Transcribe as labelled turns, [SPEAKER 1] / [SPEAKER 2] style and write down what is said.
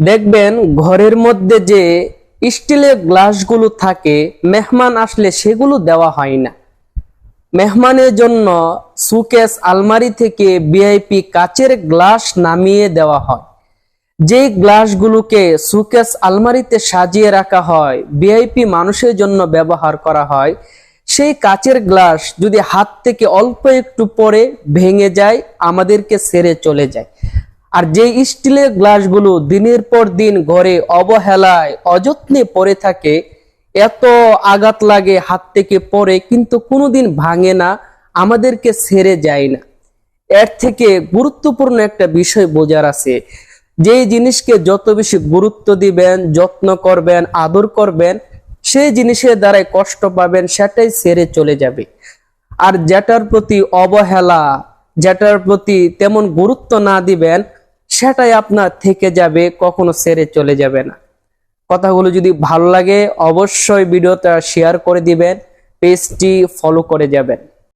[SPEAKER 1] দেখবেন ঘরের মধ্যে যে স্টিলের গ্লাসগুলো থাকে, মেহমান আসলে সেগুলো দেওয়া হয় না। মেহমানের জন্য সুকেস আলমারি থেকে ভিআইপি কাচের গ্লাস নামিয়ে দেওয়া হয়। যেই গ্লাসগুলোকে সুকেস আলমারিতে সাজিয়ে রাখা হয়, ভিআইপি মানুষের জন্য ব্যবহার করা হয়, সেই কাচের গ্লাস যদি হাত থেকে অল্প একটু পরে ভেঙে যায়, আমাদেরকে ছেড়ে চলে যায়। আর যে স্টিলের গ্লাসগুলো দিনের পর দিন ঘরে অবহেলায় অযত্নে পড়ে থাকে, এত আঘাত লাগে হাত থেকে পড়ে কিন্তু কোনোদিন ভাঙে না, আমাদেরকে ছেড়ে যায় না। এর থেকে গুরুত্বপূর্ণ একটা বিষয় বোঝার আছে, যেই জিনিসকে যত বেশি গুরুত্ব দিবেন, যত্ন করবেন, আদর করবেন, সেই জিনিসের দ্বারাই কষ্ট পাবেন, সেটাই ছেড়ে চলে যাবে। আর যেটার প্রতি অবহেলা, যেটার প্রতি তেমন গুরুত্ব না দিবেন, সেটাই আপনার থেকে যাবে, কখনো ছেড়ে চলে যাবে না। কথাগুলো যদি ভালো লাগে অবশ্যই ভিডিওটা শেয়ার করে দিবেন, পেজটি ফলো করে যাবেন।